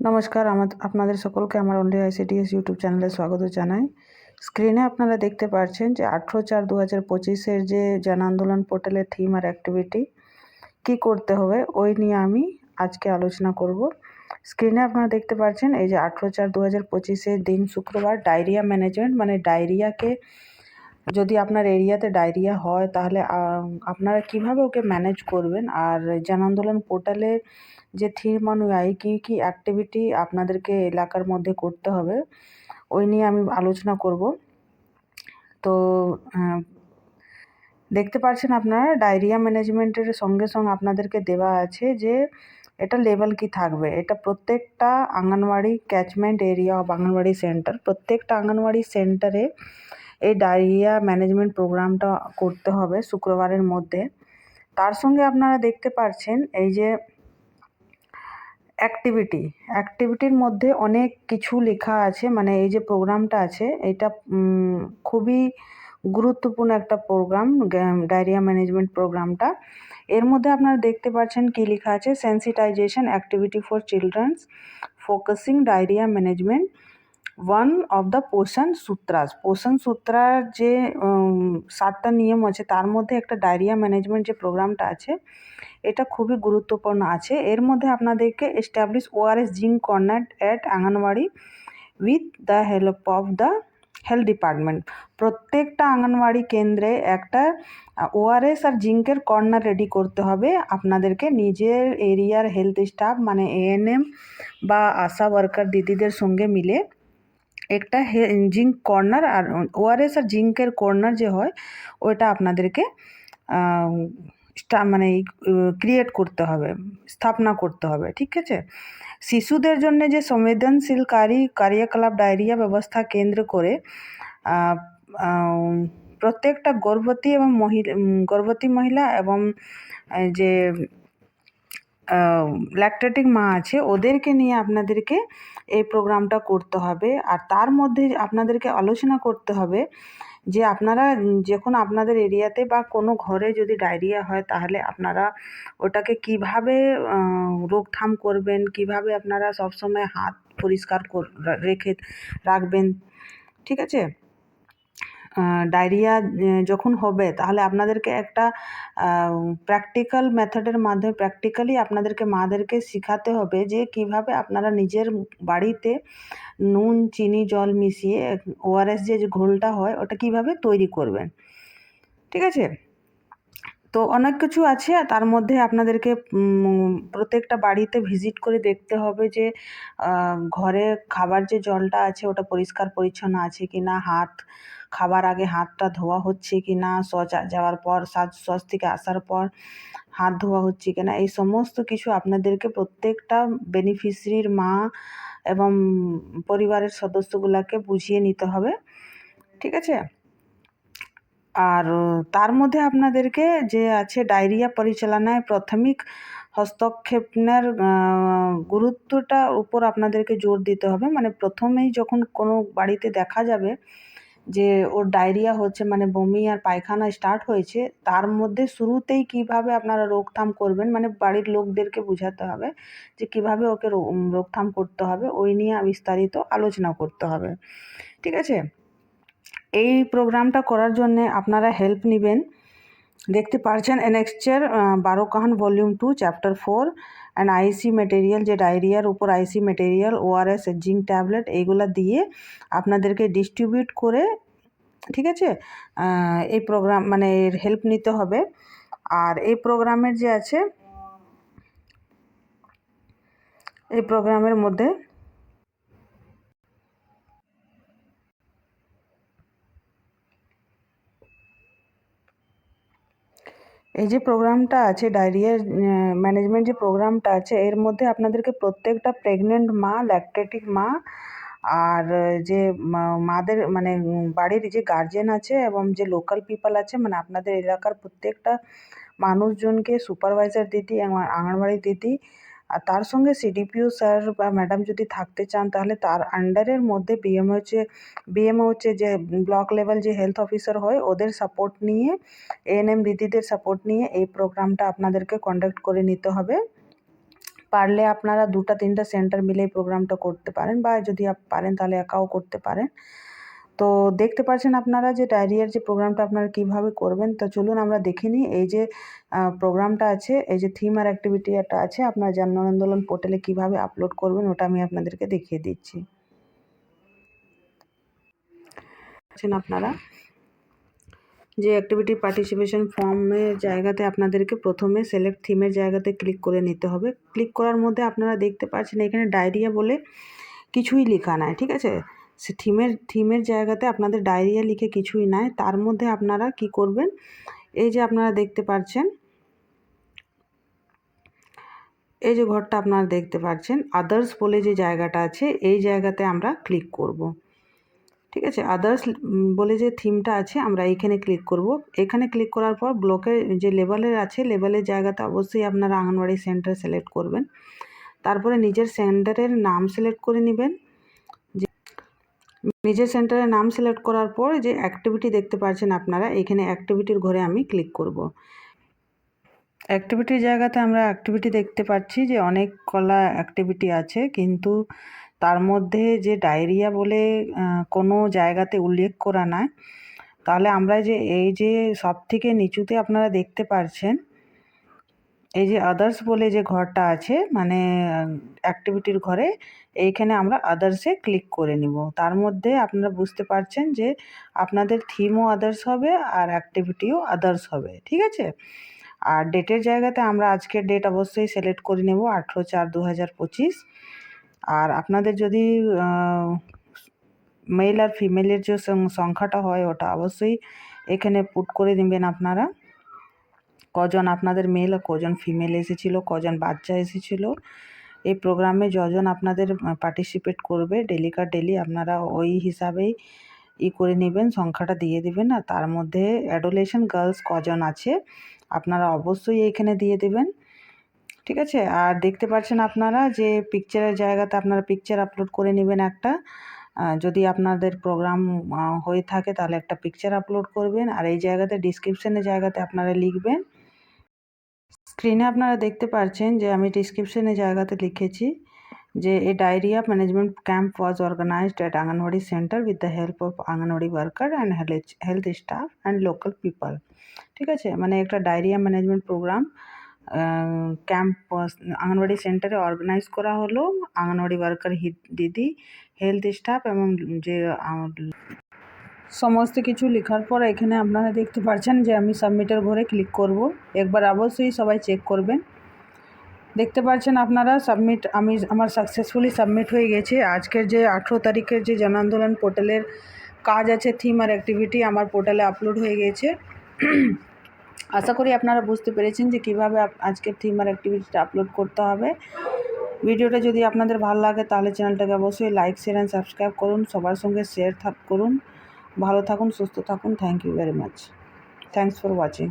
নমস্কার, আপনাদের সকলকে আমার অনলি আইসিডিএস ইউটিউব চ্যানেলে স্বাগত জানাই। স্ক্রিনে আপনারা দেখতে পাচ্ছেন যে 18/4/2025-এর যে জন আন্দোলন পোর্টালের থিম আর অ্যাক্টিভিটি কী করতে হবে ওই নিয়ে আমি আজকে আলোচনা করব। স্ক্রিনে আপনারা দেখতে পাচ্ছেন এই যে 18/4/2025-এর দিন শুক্রবার ডায়রিয়া ম্যানেজমেন্ট, মানে ডায়রিয়াকে যদি আপনার এরিয়াতে ডায়রিয়া হয় তাহলে আপনারা কিভাবে ওকে ম্যানেজ করবেন, আর জন আন্দোলন পোর্টালে যে থিম অনুযায়ী কী অ্যাক্টিভিটি আপনাদেরকে এলাকার মধ্যে করতে হবে ওই নিয়ে আমি আলোচনা করব। তো দেখতে পাচ্ছেন আপনারা ডায়রিয়া ম্যানেজমেন্টের সঙ্গে আপনাদেরকে দেওয়া আছে যে এটা লেভেল কি থাকবে। এটা প্রত্যেকটা আঙ্গনওয়াড়ি ক্যাচমেন্ট এরিয়া বা আঙ্গনওয়াড়ি সেন্টার, প্রত্যেকটা আঙ্গনওয়াড়ি সেন্টারে এই ডায়রিয়া ম্যানেজমেন্ট প্রোগ্রামটা করতে হবে শুক্রবারের মধ্যে। তার সঙ্গে আপনারা দেখতে পাচ্ছেন এই যে অ্যাক্টিভিটির মধ্যে অনেক কিছু লেখা আছে, মানে এই যে প্রোগ্রামটা আছে এটা খুবই গুরুত্বপূর্ণ একটা প্রোগ্রাম, ডায়রিয়া ম্যানেজমেন্ট প্রোগ্রামটা। এর মধ্যে আপনারা দেখতে পাচ্ছেন কি লেখা আছে, sensitisation activity for children's focusing diarrhoea management, one of the পোষণ সূত্রার যে 7টা নিয়ম আছে তার মধ্যে একটা ডায়রিয়া ম্যানেজমেন্ট যে প্রোগ্রামটা আছে এটা খুবই গুরুত্বপূর্ণ আছে। এর মধ্যে আপনাদেরকে establish ORS zinc corner at anganwadi with the help of the health department. প্রত্যেকটা আঙ্গনওয়াড়ি কেন্দ্রে একটা ওআরএস আর জিঙ্কের কর্নার রেডি করতে হবে আপনাদেরকে। নিজের এরিয়ার হেলথ স্টাফ মানে এএনএম বা আশা ওয়ার্কার দিদিদের সঙ্গে মিলে একটা জিঙ্ক কর্নার আর ওআরএস আর জিঙ্কের কর্নার যে হয় ওইটা আপনাদেরকে মানে ক্রিয়েট করতে হবে, স্থাপনা করতে হবে, ঠিক আছে। শিশুদের জন্য যে সংবেদনশীল কার্যকলাপ ডায়রিয়া ব্যবস্থা কেন্দ্র করে প্রত্যেকটা গর্ভবতী মহিলা এবং যে ল্যাকটেটিং মা আছে ওদেরকে নিয়ে আপনাদেরকে এই প্রোগ্রামটা করতে হবে। আর তার মধ্যে আপনাদেরকে আলোচনা করতে হবে যে আপনারা যখন আপনাদের এরিয়াতে বা কোনো ঘরে যদি ডায়রিয়া হয় তাহলে আপনারা ওটাকে কিভাবে রোকথাম করবেন, কিভাবে আপনারা সবসময় হাত পরিষ্কার রেখে রাখবেন, ঠিক আছে। ডায়রিয়া যখন হবে তাহলে আপনাদেরকে একটা প্র্যাকটিক্যাল মেথডের মাধ্যমে প্র্যাকটিক্যালি আপনাদেরকে মাদেরকে শেখাতে হবে যে কিভাবে আপনারা নিজের বাড়িতে নুন চিনি জল মিশিয়ে ওআরএস যে ঘোলটা হয় ওটা কিভাবে তৈরি করবেন, ঠিক আছে। তো অনেক কিছু আছে, তার মধ্যে আপনাদেরকে প্রত্যেকটা বাড়িতে ভিজিট করে দেখতে হবে যে ঘরে খাবার যে জলটা আছে ওটা পরিষ্কার পরিচ্ছন্ন আছে কি না, খাবার আগে হাতটা ধোয়া হচ্ছে কি না, শৌচ যাওয়ার পর শৌচ থেকে আসার পর হাত ধোয়া হচ্ছে কি না, এই সমস্ত কিছু আপনাদেরকে প্রত্যেকটা বেনিফিশিয়ারির মা এবং পরিবারের সদস্যগুলোকে বুঝিয়ে নিতে হবে, ঠিক আছে। আর তার মধ্যে আপনাদেরকে যে আছে ডায়রিয়া পরিচালনায় প্রাথমিক হস্তক্ষেপের গুরুত্বটা উপর আপনাদেরকে জোর দিতে হবে। মানে প্রথমেই যখন কোনো বাড়িতে দেখা যাবে যে ওর ডায়রিয়া হচ্ছে, মানে বমি আর পায়খানা স্টার্ট হয়েছে, তার মধ্যে শুরুতেই কিভাবে আপনারা রোকথাম করবেন, মানে বাড়ির লোকদেরকে বোঝাতে হবে যে কিভাবে ওকে রোকথাম করতে হবে, ওই নিয়ে বিস্তারিত আলোচনা করতে হবে, ঠিক আছে। এই প্রোগ্রামটা করার জন্যে আপনারা হেল্প নেবেন। দেখতে পাচ্ছেন এনেক্সচার 12 কাহান volume 2 chapter 4 and IC material, যে ডায়রিয়ার উপর IC material ORS zinc tablet এইগুলা দিয়ে আপনাদেরকে ডিস্ট্রিবিউট করে, ঠিক আছে, এই প্রোগ্রাম মানে এর হেল্প নিতে হবে। আর এই প্রোগ্রামের যে আছে এই প্রোগ্রামের মধ্যে এই যে প্রোগ্রামটা আছে ডায়রিয়া ম্যানেজমেন্ট যে প্রোগ্রামটা আছে এর মধ্যে আপনাদেরকে প্রত্যেকটা প্রেগনেন্ট মা, ল্যাকটেটিং মা আর যে মাদের মানে বাড়ির যে গার্জেন আছে এবং যে লোকাল পিপল আছে, মানে আপনাদের এলাকার প্রত্যেকটা মানুষজনকে সুপারভাইজার দিদি এবং আঙ্গনওয়াড়ি দিদি আর তার সঙ্গে সিডিপিও স্যার বা ম্যাডাম যদি থাকতে চান তাহলে তার আন্ডারের মধ্যে বিএমও হচ্ছে যে ব্লক লেভেল যে হেলথ অফিসার হয় ওদের সাপোর্ট নিয়ে, এএনএম দিদিদের সাপোর্ট নিয়ে এই প্রোগ্রামটা আপনাদেরকে কন্ডাক্ট করে নিতে হবে। পারলে আপনারা 2-3টা সেন্টার মিলেই প্রোগ্রামটা করতে পারেন, বা যদি পারেন তাহলে একাও করতে পারেন। তো দেখতে পাচ্ছেন আপনারা যে ডায়রিয়ার যে প্রোগ্রামটা আপনারা কিভাবে করবেন। তো চলুন আমরা দেখে নিই। এই যে প্রোগ্রামটা আছে, এই যে থিম আর অ্যাক্টিভিটি একটা আছে, আপনারা জন আন্দোলন পোর্টালে কিভাবে আপলোড করবেন ওটা আমি আপনাদেরকে দেখিয়ে দিচ্ছি। আপনারা যে অ্যাক্টিভিটি পার্টিসিপেশন ফর্মের জায়গাতে আপনাদেরকে প্রথমে সিলেক্ট থিমের জায়গাতে ক্লিক করে নিতে হবে। ক্লিক করার মধ্যে আপনারা দেখতে পাচ্ছেন এখানে ডায়রিয়া বলে কিছুই লেখা নাই, ঠিক আছে। সে থিমের জায়গাতে আপনাদের ডায়রিয়া লিখে কিছুই নাই। তার মধ্যে আপনারা কি করবেন, এই যে আপনারা দেখতে পাচ্ছেন, এই যে ঘরটা আপনারা দেখতে পাচ্ছেন, আদার্স বলে যে জায়গাটা আছে এই জায়গাতে আমরা ক্লিক করব। ঠিক আছে, আদার্স বলে যে থিমটা আছে আমরা এইখানে ক্লিক করব। এখানে ক্লিক করার পর ব্লকের যে লেভেলের আছে, লেভেলের জায়গাতে অবশ্যই আপনারা আঙ্গনওয়াড়ি সেন্টার সিলেক্ট করবেন। তারপরে নিজের সেন্টারের নাম সিলেক্ট করে নেবেন। নিজের সেন্টারের নাম সিলেক্ট করার পর যে অ্যাক্টিভিটি দেখতে পাচ্ছেন আপনারা, এখানে অ্যাক্টিভিটির ঘরে আমি ক্লিক করব। অ্যাক্টিভিটির জায়গাতে আমরা অ্যাক্টিভিটি দেখতে পাচ্ছি যে অনেক কলা অ্যাক্টিভিটি আছে, কিন্তু তার মধ্যে যে ডায়রিয়া বলে কোনো জায়গাতে উল্লেখ করা নাই। তাহলে আমরা যে এই যে সবথেকে নিচুতে আপনারা দেখতে পাচ্ছেন এই যে আদার্স বলে যে ঘরটা আছে, মানে অ্যাক্টিভিটির ঘরে, এইখানে আমরা আদার্সে ক্লিক করে নিব। তার মধ্যে আপনারা বুঝতে পারছেন যে আপনাদের থিমও আদার্স হবে আর অ্যাক্টিভিটিও আদার্স হবে, ঠিক আছে। আর ডেটের জায়গাতে আমরা আজকের ডেট অবশ্যই সিলেক্ট করে নেব 18/4/2025। আর আপনাদের যদি মেল আর ফিমেলের যে সংখ্যাটা হয় ওটা অবশ্যই এখানে পুট করে নেবেন আপনারা। কজন আপনাদের মেল আর কজন ফিমেল এসেছিলো, কজন বাচ্চা এসেছিলো, এই প্রোগ্রামে যজন আপনাদের পার্টিসিপেট করবে ডেলিকার ডেলি আপনারা ওই হিসাবেই করে নেবেন, সংখ্যাটা দিয়ে দেবেন। আর তার মধ্যে অ্যাডোলেশন গার্লস কজন আছে আপনারা অবশ্যই এইখানে দিয়ে দেবেন, ঠিক আছে। আর দেখতে পাচ্ছেন আপনারা যে পিকচারের জায়গাতে আপনারা পিকচার আপলোড করে নেবেন একটা। যদি আপনাদের প্রোগ্রাম হয়ে থাকে তাহলে একটা পিকচার আপলোড করবেন। আর এই জায়গাতে ডিসক্রিপশনের জায়গাতে আপনারা লিখবেন, স্ক্রিনে আপনারা দেখতে পাচ্ছেন যে আমি ডিসক্রিপশনের জায়গাতে লিখেছি যে a diarrhoea management camp was organised at anganwadi centre with the help of anganwadi worker and health staff and local people, ঠিক আছে। মানে একটা diarrhoea management programme camp anganwadi সেন্টারে অর্গানাইজ করা হলো। আঙ্গনওয়াড়ি ওয়ার্কার দিদি, হেলথ স্টাফ এবং যে সমস্ত কিছু লেখার পর এখানে আপনারা দেখতে পাচ্ছেন যে আমি সাবমিটের ঘরে ক্লিক করব। একবার অবশ্যই সবাই চেক করবেন। দেখতে পাচ্ছেন আপনারা সাবমিট, আমার সাকসেসফুলি সাবমিট হয়ে গেছে। আজকের যে 18 তারিখের যে জন আন্দোলন পোর্টালের কাজ আছে, থিম আর অ্যাক্টিভিটি আমার পোর্টালে আপলোড হয়ে গেছে। আশা করি আপনারা বুঝতে পেরেছেন যে কীভাবে আজকের থিম আর অ্যাক্টিভিটিটা আপলোড করতে হবে। ভিডিওটা যদি আপনাদের ভালো লাগে তাহলে চ্যানেলটাকে অবশ্যই লাইক, শেয়ার অ্যান্ড সাবস্ক্রাইব করুন, সবার সঙ্গে শেয়ার করুন। ভালো থাকুন, সুস্থ থাকুন। Thank you very much. Thanks for watching.